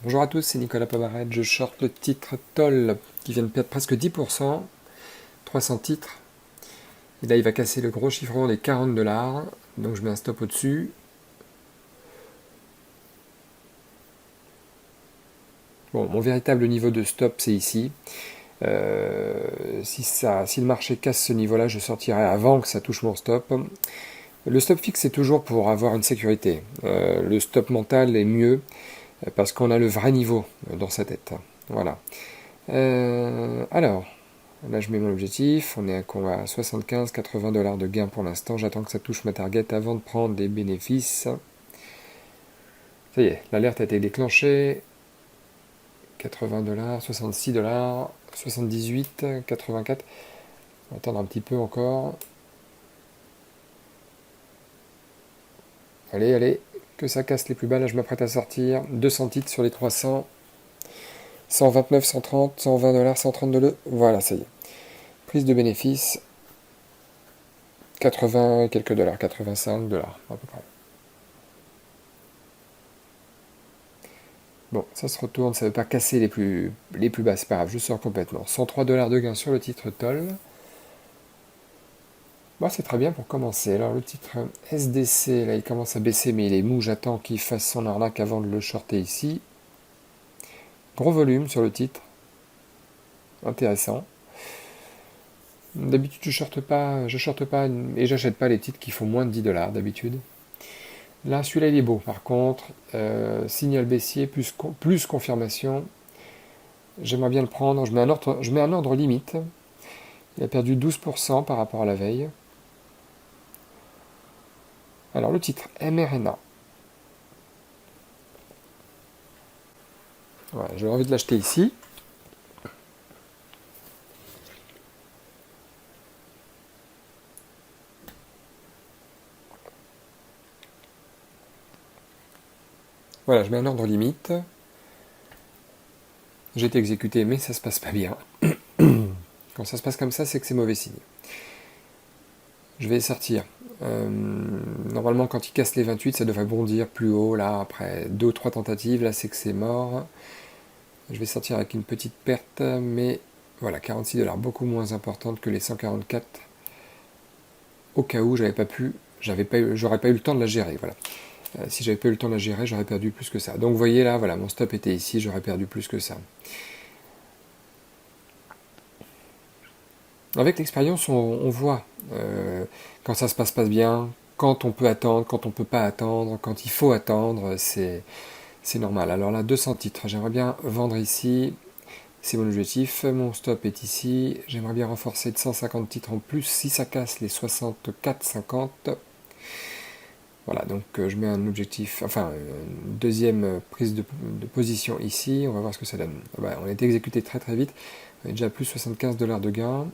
Bonjour à tous, c'est Nicolas Pomaret. Je short le titre Toll qui vient de perdre presque 10%, 300 titres. Et là, il va casser le gros chiffron des 40 $. Donc je mets un stop au-dessus. Bon, mon véritable niveau de stop, c'est ici. Si le marché casse ce niveau-là, je sortirai avant que ça touche mon stop. Le stop fixe, c'est toujours pour avoir une sécurité. Le stop mental est mieux parce qu'on a le vrai niveau dans sa tête. Voilà. Alors, là, je mets mon objectif. On est à 75-80 $ de gain pour l'instant. J'attends que ça touche ma target avant de prendre des bénéfices. Ça y est, l'alerte a été déclenchée. 80 $, 66 $, 78, 84. On va attendre un petit peu encore. Allez, allez, que ça casse les plus bas. Là, je m'apprête à sortir. 200 titres sur les 300. 129, 130, 120 $, 132. Voilà, ça y est. Prise de bénéfice. 80 quelques dollars, 85 $ à peu près. Bon, ça se retourne, ça ne veut pas casser les plus bas, c'est pas grave, je sors complètement. 103 $ de gain sur le titre Toll. Bon, c'est très bien pour commencer. Alors le titre SDC, là il commence à baisser, mais il est mou, j'attends qu'il fasse son arnaque avant de le shorter ici. Gros volume sur le titre. Intéressant. D'habitude je shorte pas et j'achète pas les titres qui font moins de 10 $ d'habitude. Là, celui-là il est beau par contre. Signal baissier plus confirmation. J'aimerais bien le prendre. Je mets un ordre limite. Il a perdu 12% par rapport à la veille. Alors le titre mRNA. Voilà, j'ai envie de l'acheter ici. Voilà, je mets un ordre limite. J'ai été exécuté, mais ça se passe pas bien. Quand ça se passe comme ça, c'est que c'est mauvais signe. Je vais sortir. Normalement, quand il casse les 28, ça devrait bondir plus haut. Là, après 2 ou 3 tentatives, là, c'est que c'est mort. Je vais sortir avec une petite perte, mais voilà, 46 $, beaucoup moins importante que les 144. Au cas où j'aurais pas eu le temps de la gérer. Voilà. Si j'avais pas eu le temps de la gérer, j'aurais perdu plus que ça. Donc vous voyez là, voilà, mon stop était ici, j'aurais perdu plus que ça. Avec l'expérience, on voit quand ça se passe pas bien, quand on peut attendre, quand on peut pas attendre, quand il faut attendre, c'est normal. Alors là, 200 titres, j'aimerais bien vendre ici, c'est mon objectif, mon stop est ici, j'aimerais bien renforcer de 150 titres en plus si ça casse les 64-50. Voilà, donc je mets un objectif, enfin une deuxième prise de position ici, on va voir ce que ça donne. Voilà, on a été exécuté très très vite, on est déjà à plus 75 $ de gain.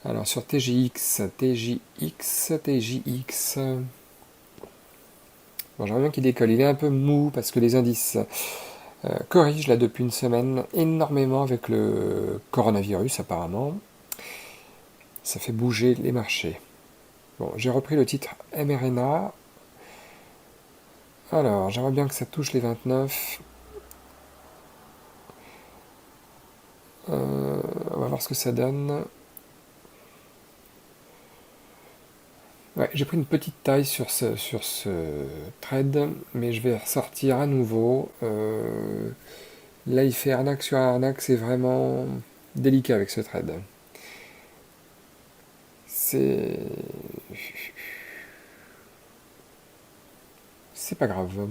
Alors sur TJX, bon, j'aimerais bien qu'il décolle, il est un peu mou parce que les indices corrigent là depuis une semaine énormément avec le coronavirus apparemment. Ça fait bouger les marchés. Bon, j'ai repris le titre mRNA. Alors, j'aimerais bien que ça touche les 29. On va voir ce que ça donne. Ouais, j'ai pris une petite taille sur ce trade, mais je vais ressortir à nouveau. Là, il fait arnaque sur arnaque, c'est vraiment délicat avec ce trade. C'est pas grave.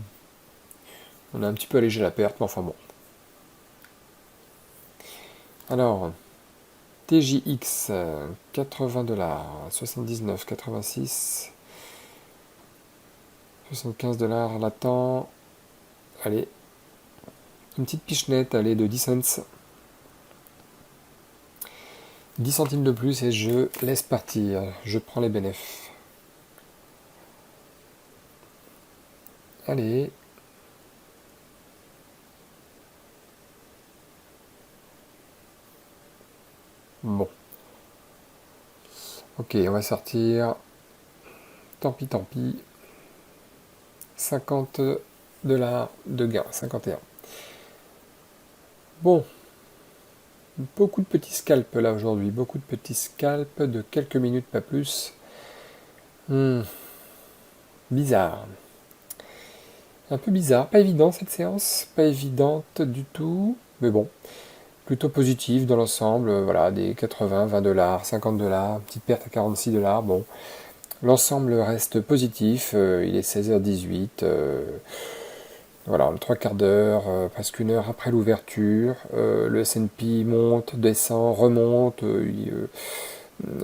On a un petit peu allégé la perte, mais enfin bon. Alors, TJX, 80 $, 79, 86, 75 $ latent. Allez, une petite pichenette, allez, de 10 cents. 10 centimes de plus et je laisse partir. Je prends les bénéfices. Allez. Bon. Ok, on va sortir. Tant pis, tant pis. 50. $ de gain, 51. Bon, beaucoup de petits scalps là aujourd'hui, beaucoup de petits scalps de quelques minutes, pas plus. Bizarre. Un peu bizarre, pas évident cette séance, pas évidente du tout, mais bon, plutôt positive dans l'ensemble, voilà, des 80, $20, $50, petite perte à $46, bon, l'ensemble reste positif, il est 16h18, voilà, le 3/4 d'heure, presque une heure après l'ouverture, le S&P monte, descend, remonte,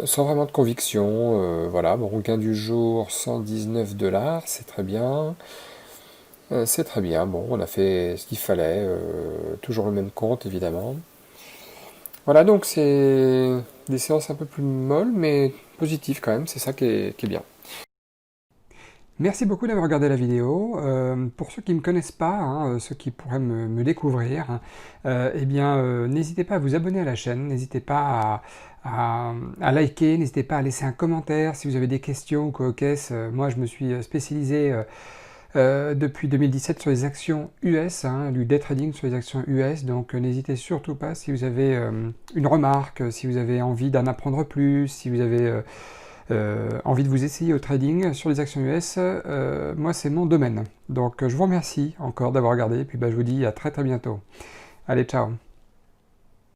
sans vraiment de conviction, voilà, bon, gain du jour, $119, c'est très bien. C'est très bien, bon, on a fait ce qu'il fallait, toujours le même compte évidemment. Voilà, donc c'est des séances un peu plus molles, mais positives quand même, c'est ça qui est bien. Merci beaucoup d'avoir regardé la vidéo. Pour ceux qui ne me connaissent pas, hein, ceux qui pourraient me découvrir, hein, eh bien, n'hésitez pas à vous abonner à la chaîne, n'hésitez pas à liker, n'hésitez pas à laisser un commentaire si vous avez des questions ou quoi que ce soit. Moi, je me suis spécialisé depuis 2017 sur les actions US, hein, du day trading sur les actions US, donc n'hésitez surtout pas si vous avez une remarque, si vous avez envie d'en apprendre plus, si vous avez envie de vous essayer au trading sur les actions US, moi c'est mon domaine. Donc je vous remercie encore d'avoir regardé, et puis je vous dis à très très bientôt. Allez, ciao!